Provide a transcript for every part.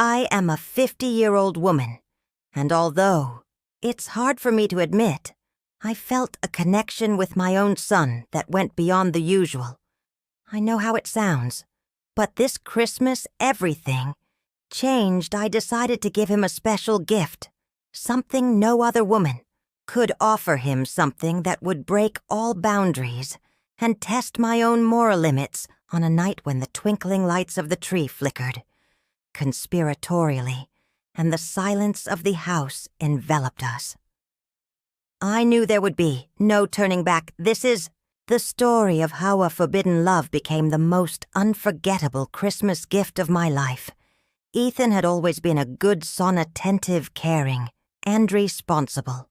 I am a 50-year-old woman, and although it's hard for me to admit, I felt a connection with my own son that went beyond the usual. I know how it sounds, but this Christmas everything changed. I decided to give him a special gift, something no other woman could offer him, something that would break all boundaries and test my own moral limits on a night when the twinkling lights of the tree flickered conspiratorially and the silence of the house enveloped us. I knew there would be no turning back. This is the story of how a forbidden love became the most unforgettable Christmas gift of my life. Ethan had always been a good son, attentive, caring, and responsible.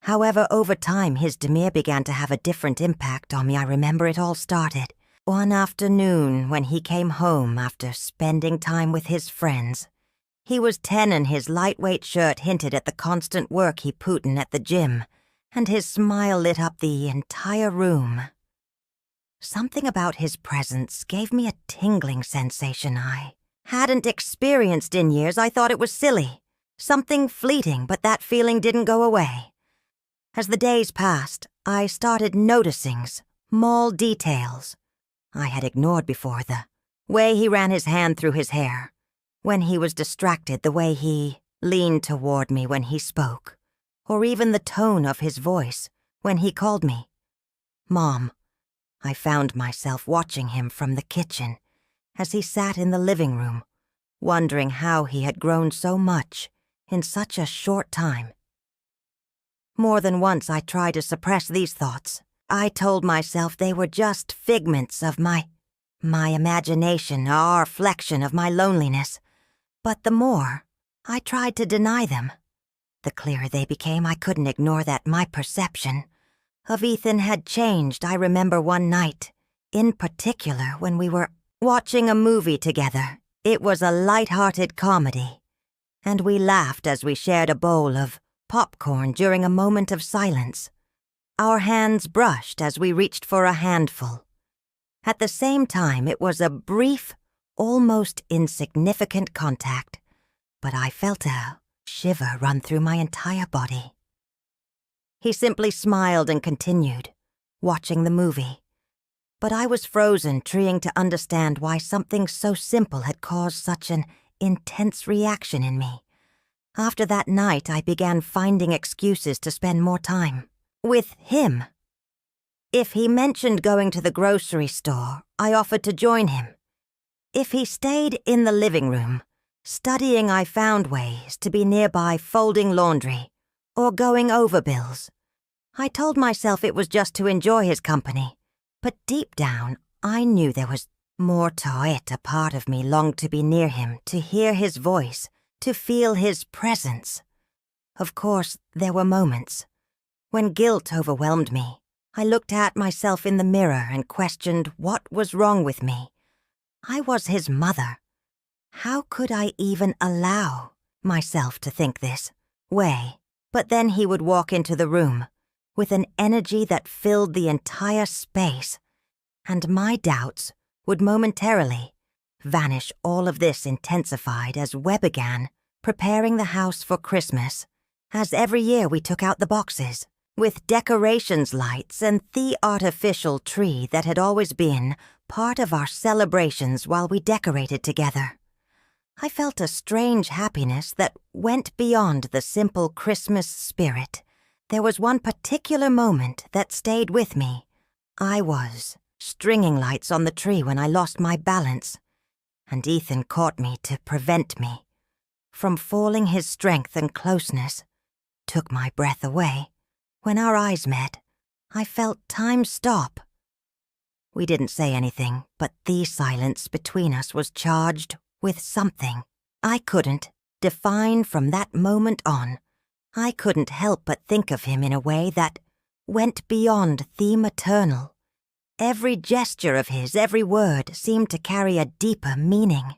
However, over time, his demeanor began to have a different impact on me. I remember it all started one afternoon when he came home after spending time with his friends. He was 10 and his lightweight shirt hinted at the constant work he put in at the gym, and his smile lit up the entire room. Something about his presence gave me a tingling sensation I hadn't experienced in years. I thought it was silly, something fleeting, but that feeling didn't go away. As the days passed, I started noticing small details I had ignored before. The way he ran his hand through his hair when he was distracted, the way he leaned toward me when he spoke, or even the tone of his voice when he called me Mom. I found myself watching him from the kitchen as he sat in the living room, wondering how he had grown so much in such a short time. More than once I tried to suppress these thoughts. I told myself they were just figments of my imagination, a reflection of my loneliness. But the more I tried to deny them, the clearer they became. I couldn't ignore that my perception of Ethan had changed. I remember one night, in particular, when we were watching a movie together. It was a light-hearted comedy, and we laughed as we shared a bowl of popcorn during a moment of silence. Our hands brushed as we reached for a handful. At the same time, it was a brief, almost insignificant contact, but I felt a shiver run through my entire body. He simply smiled and continued, watching the movie. But I was frozen, trying to understand why something so simple had caused such an intense reaction in me. After that night, I began finding excuses to spend more time with him. If he mentioned going to the grocery store, I offered to join him. If he stayed in the living room, studying, I found ways to be nearby folding laundry or going over bills. I told myself it was just to enjoy his company, but deep down, I knew there was more to it. A part of me longed to be near him, to hear his voice, to feel his presence. Of course, there were moments when guilt overwhelmed me. I looked at myself in the mirror and questioned what was wrong with me. I was his mother. How could I even allow myself to think this way? But then he would walk into the room with an energy that filled the entire space, and my doubts would momentarily vanish. All of this intensified as we began preparing the house for Christmas, as every year we took out the boxes with decorations, lights, and the artificial tree that had always been part of our celebrations while we decorated together. I felt a strange happiness that went beyond the simple Christmas spirit. There was one particular moment that stayed with me. I was stringing lights on the tree when I lost my balance, and Ethan caught me to prevent me from falling. His strength and closeness took my breath away. When our eyes met, I felt time stop. We didn't say anything, but the silence between us was charged with something I couldn't define. From that moment on, I couldn't help but think of him in a way that went beyond the maternal. Every gesture of his, every word, seemed to carry a deeper meaning.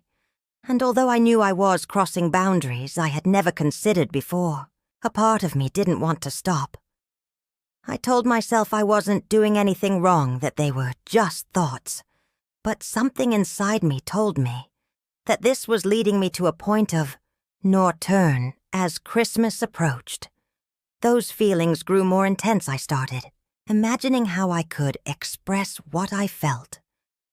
And although I knew I was crossing boundaries I had never considered before, a part of me didn't want to stop. I told myself I wasn't doing anything wrong, that they were just thoughts. But something inside me told me that this was leading me to a point of no return as Christmas approached. Those feelings grew more intense, I started, imagining how I could express what I felt,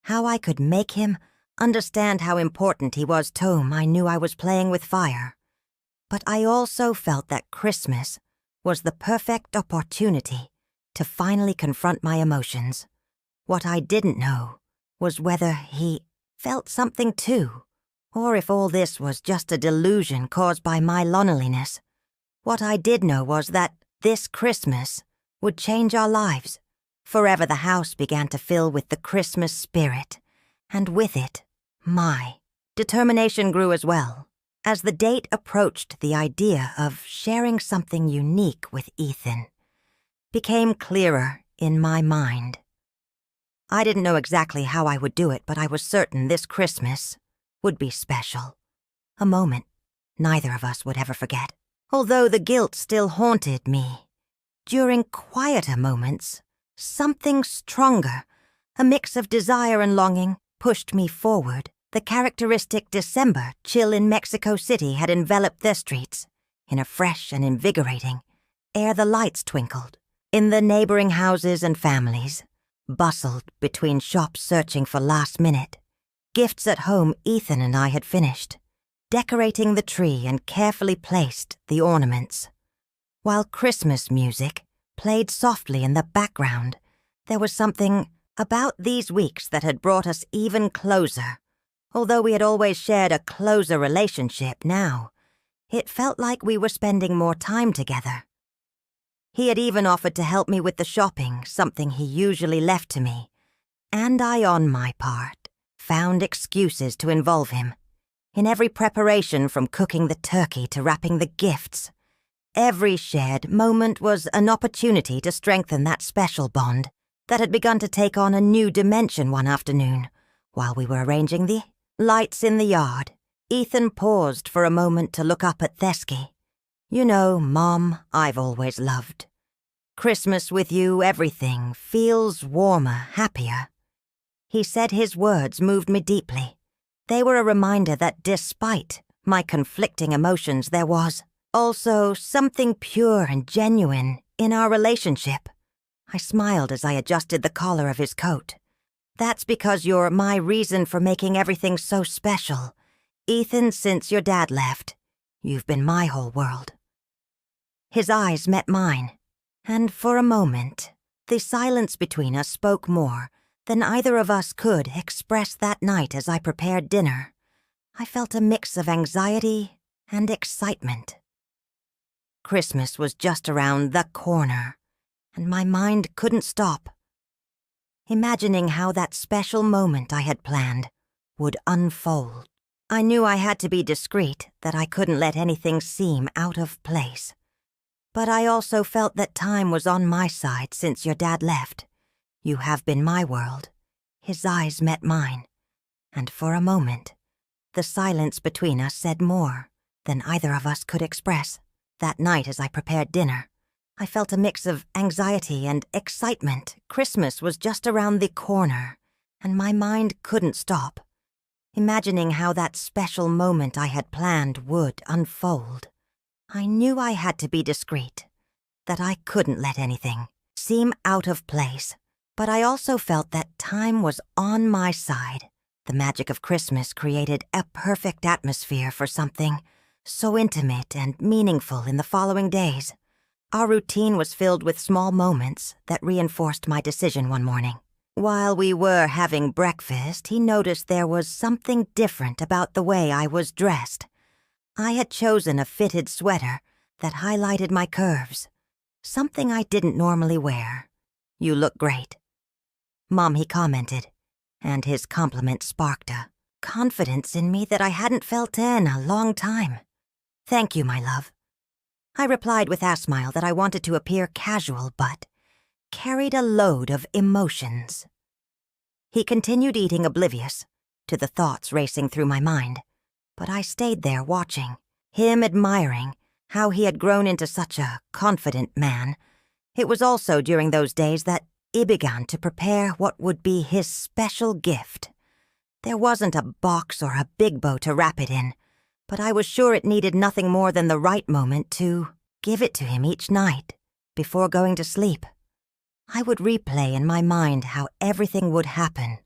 how I could make him understand how important he was to whom I knew I was playing with fire. But I also felt that Christmas was the perfect opportunity to finally confront my emotions. What I didn't know was whether he felt something too, or if all this was just a delusion caused by my loneliness. What I did know was that this Christmas would change our lives. Forever the house began to fill with the Christmas spirit, and with it, my determination grew as well. As the date approached, the idea of sharing something unique with Ethan became clearer in my mind. I didn't know exactly how I would do it, but I was certain this Christmas would be special. A moment neither of us would ever forget. Although the guilt still haunted me, during quieter moments, something stronger, a mix of desire and longing, pushed me forward. The characteristic December chill in Mexico City had enveloped their streets. In a fresh and invigorating air, the lights twinkled. In the neighboring houses and families bustled between shops searching for last-minute gifts. At home, Ethan and I had finished decorating the tree and carefully placed the ornaments. While Christmas music played softly in the background, there was something about these weeks that had brought us even closer. Although we had always shared a closer relationship, now it felt like we were spending more time together. He had even offered to help me with the shopping, something he usually left to me, and I, on my part, found excuses to involve him. In every preparation, from cooking the turkey to wrapping the gifts, every shared moment was an opportunity to strengthen that special bond that had begun to take on a new dimension one afternoon. While we were arranging the lights in the yard, Ethan paused for a moment to look up at Thesky. "You know, Mom, I've always loved Christmas with you. Everything feels warmer, happier." He said his words moved me deeply. They were a reminder that despite my conflicting emotions, there was also something pure and genuine in our relationship. I smiled as I adjusted the collar of his coat. "That's because you're my reason for making everything so special. Ethan, since your dad left, you've been my whole world." His eyes met mine, and for a moment, the silence between us spoke more than either of us could express that night. As I prepared dinner, I felt a mix of anxiety and excitement. Christmas was just around the corner, and my mind couldn't stop imagining how that special moment I had planned would unfold. I knew I had to be discreet, that I couldn't let anything seem out of place. But I also felt that time was on my side since your dad left. You have been my world. His eyes met mine, and for a moment, the silence between us said more than either of us could express. That night, as I prepared dinner, I felt a mix of anxiety and excitement. Christmas was just around the corner, and my mind couldn't stop imagining how that special moment I had planned would unfold. I knew I had to be discreet, that I couldn't let anything seem out of place, but I also felt that time was on my side. The magic of Christmas created a perfect atmosphere for something so intimate and meaningful in the following days. Our routine was filled with small moments that reinforced my decision one morning. While we were having breakfast, he noticed there was something different about the way I was dressed. I had chosen a fitted sweater that highlighted my curves, something I didn't normally wear. "You look great, Mom," he commented, and his compliment sparked a confidence in me that I hadn't felt in a long time. "Thank you, my love," I replied with a smile that I wanted to appear casual but carried a load of emotions. He continued eating, oblivious to the thoughts racing through my mind, but I stayed there watching, him admiring how he had grown into such a confident man. It was also during those days that he began to prepare what would be his special gift. There wasn't a box or a big bow to wrap it in, but I was sure it needed nothing more than the right moment to give it to him each night before going to sleep. I would replay in my mind how everything would happen.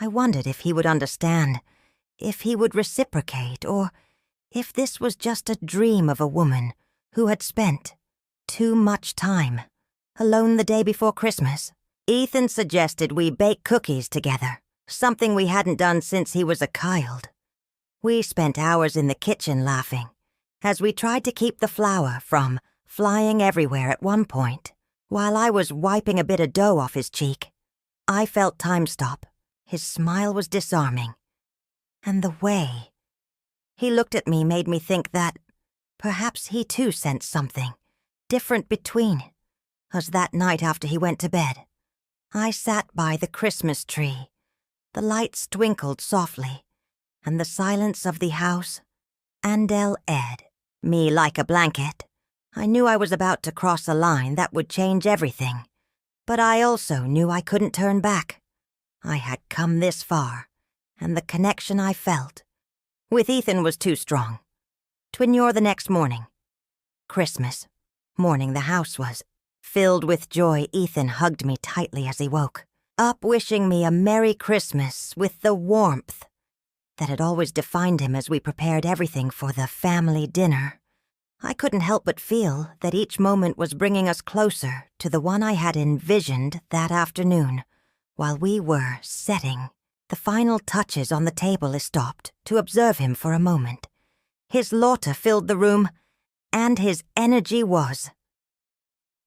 I wondered if he would understand, if he would reciprocate, or if this was just a dream of a woman who had spent too much time alone the day before Christmas. Ethan suggested we bake cookies together, something we hadn't done since he was a child. We spent hours in the kitchen laughing, as we tried to keep the flour from flying everywhere at one point. While I was wiping a bit of dough off his cheek, I felt time stop. His smile was disarming. And the way he looked at me made me think that perhaps he too sensed something different between us that night after he went to bed. I sat by the Christmas tree. The lights twinkled softly, and the silence of the house Ed me like a blanket. I knew I was about to cross a line that would change everything, but I also knew I couldn't turn back. I had come this far, and the connection I felt with Ethan was too strong. Twinure the next morning. Christmas morning the house was filled with joy. Ethan hugged me tightly as he woke, up wishing me a Merry Christmas with the warmth that had always defined him as we prepared everything for the family dinner. I couldn't help but feel that each moment was bringing us closer to the one I had envisioned that afternoon. While we were setting the final touches on the table, I stopped to observe him for a moment. His laughter filled the room, and his energy was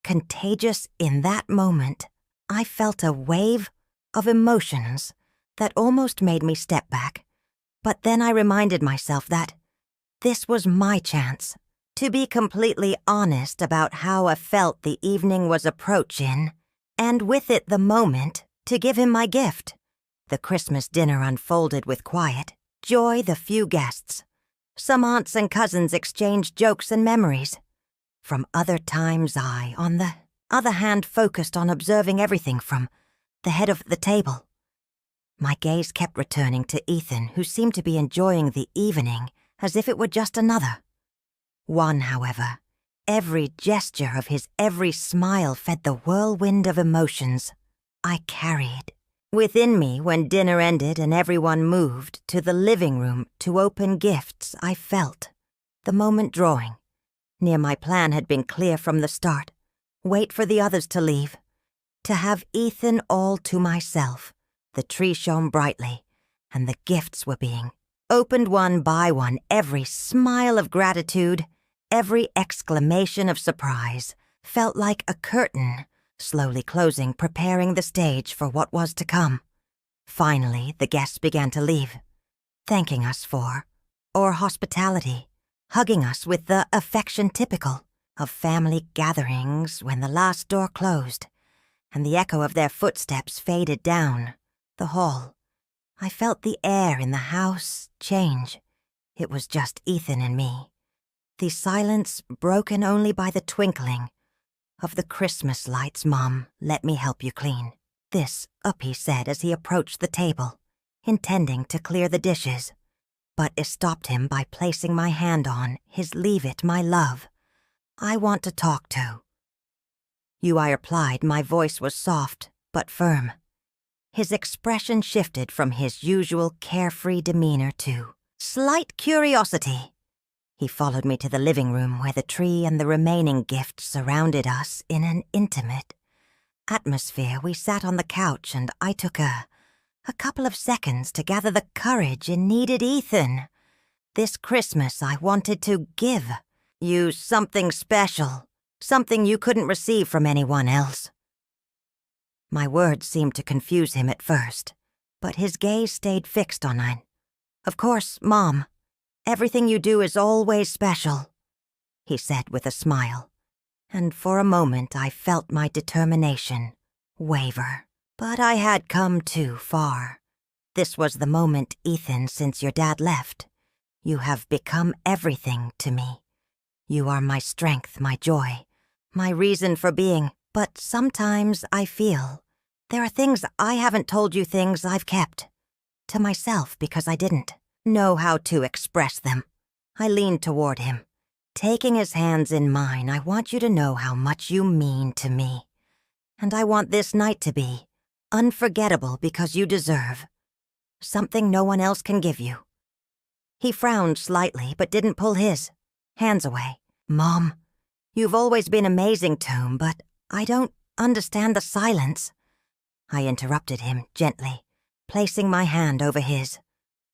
contagious. In that moment, I felt a wave of emotions that almost made me step back. But then I reminded myself that this was my chance to be completely honest about how I felt the evening was approaching, and with it the moment to give him my gift. The Christmas dinner unfolded with quiet joy. The few guests, some aunts and cousins, exchanged jokes and memories from other times. I, on the other hand, focused on observing everything from the head of the table. My gaze kept returning to Ethan, who seemed to be enjoying the evening as if it were just another one. However, every gesture of his, every smile fed the whirlwind of emotions I carried within me. When dinner ended and everyone moved to the living room to open gifts, I felt the moment drawing near. My plan had been clear from the start. Wait for the others to leave, to have Ethan all to myself. The tree shone brightly, and the gifts were being opened one by one. Every smile of gratitude, every exclamation of surprise felt like a curtain slowly closing, preparing the stage for what was to come. Finally, the guests began to leave, thanking us for our hospitality, hugging us with the affection typical of family gatherings. When the last door closed and the echo of their footsteps faded down the hall, I felt the air in the house change. It was just Ethan and me, the silence broken only by the twinkling of the Christmas lights. "Mom, let me help you clean this up," he said as he approached the table, intending to clear the dishes. But I stopped him by placing my hand on his. "Leave it, my love. I want to talk to you," I replied. My voice was soft but firm. His expression shifted from his usual carefree demeanor to slight curiosity. He followed me to the living room, where the tree and the remaining gifts surrounded us in an intimate atmosphere. We sat on the couch, and I took a couple of seconds to gather the courage it needed. "Ethan, this Christmas I wanted to give you something special, something you couldn't receive from anyone else." My words seemed to confuse him at first, but his gaze stayed fixed on mine. "Of course, Mom. Everything you do is always special," he said with a smile. And for a moment I felt my determination waver. But I had come too far. This was the moment. "Ethan, since your dad left, you have become everything to me. You are my strength, my joy, my reason for being. But sometimes I feel there are things I haven't told you, things I've kept to myself because I didn't know how to express them. I leaned toward him. Taking his hands in mine, I want you to know how much you mean to me. And I want this night to be unforgettable because you deserve something no one else can give you. He frowned slightly but didn't pull his hands away. Mom, you've always been amazing, Tomb, but I don't understand the silence. I interrupted him gently, placing my hand over his.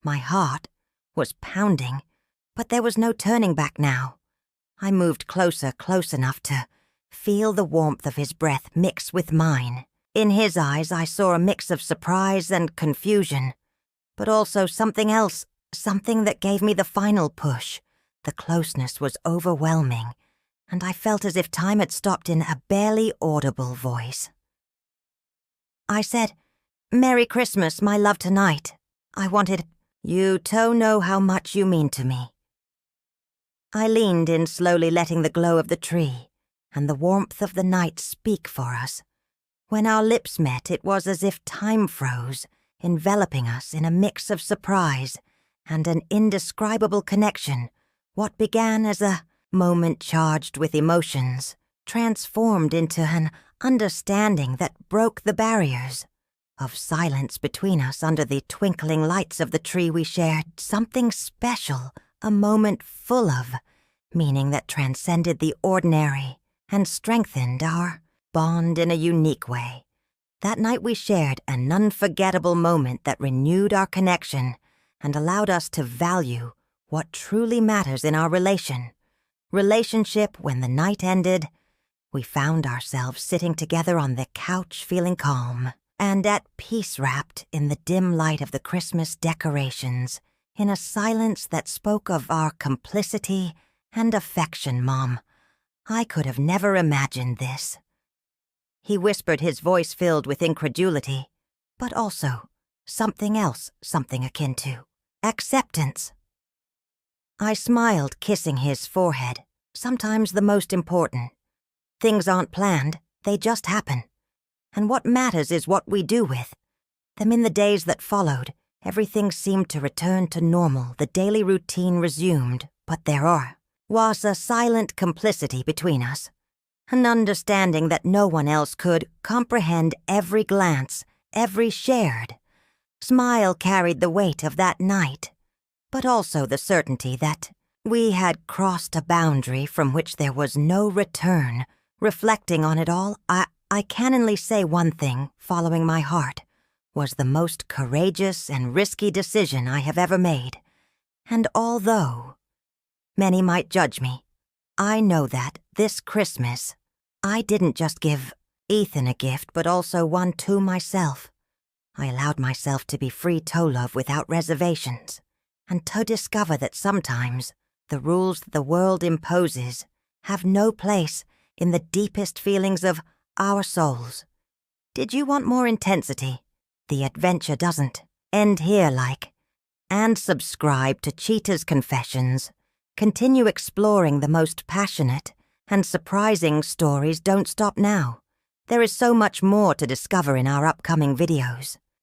My heart was pounding, but there was no turning back now. I moved closer, close enough to feel the warmth of his breath mix with mine. In his eyes, I saw a mix of surprise and confusion, but also something else, something that gave me the final push. The closeness was overwhelming, and I felt as if time had stopped in a barely audible voice. I said, "Merry Christmas, my love, tonight." I wanted, "You don't know how much you mean to me." I leaned in, slowly letting the glow of the tree and the warmth of the night speak for us. When our lips met, it was as if time froze, enveloping us in a mix of surprise and an indescribable connection. What began as a moment charged with emotions transformed into an understanding that broke the barriers of silence between us under the twinkling lights of the tree we shared. Something special, a moment full of meaning that transcended the ordinary and strengthened our bond in a unique way. That night we shared an unforgettable moment that renewed our connection and allowed us to value what truly matters in our relationship. When the night ended, we found ourselves sitting together on the couch, feeling calm and at peace, wrapped in the dim light of the Christmas decorations, in a silence that spoke of our complicity and affection. Mom, I could have never imagined this. He whispered, his voice filled with incredulity, but also something else, something akin to acceptance. I smiled, kissing his forehead. Sometimes the most important things aren't planned, they just happen. And what matters is what we do with them. In the days that followed, everything seemed to return to normal. The daily routine resumed, but there was a silent complicity between us, an understanding that no one else could comprehend. Every glance, every shared smile carried the weight of that night, but also the certainty that we had crossed a boundary from which there was no return. Reflecting on it all, I can only say one thing: following my heart was the most courageous and risky decision I have ever made. And although many might judge me, I know that this Christmas I didn't just give Ethan a gift, but also one to myself. I allowed myself to be free to love without reservations, and to discover that sometimes the rules that the world imposes have no place in the deepest feelings of our souls. Did you want more intensity? The adventure doesn't end here, and subscribe to Cheetah's Confessions. Continue exploring the most passionate and surprising stories. Don't stop now. There is so much more to discover in our upcoming videos.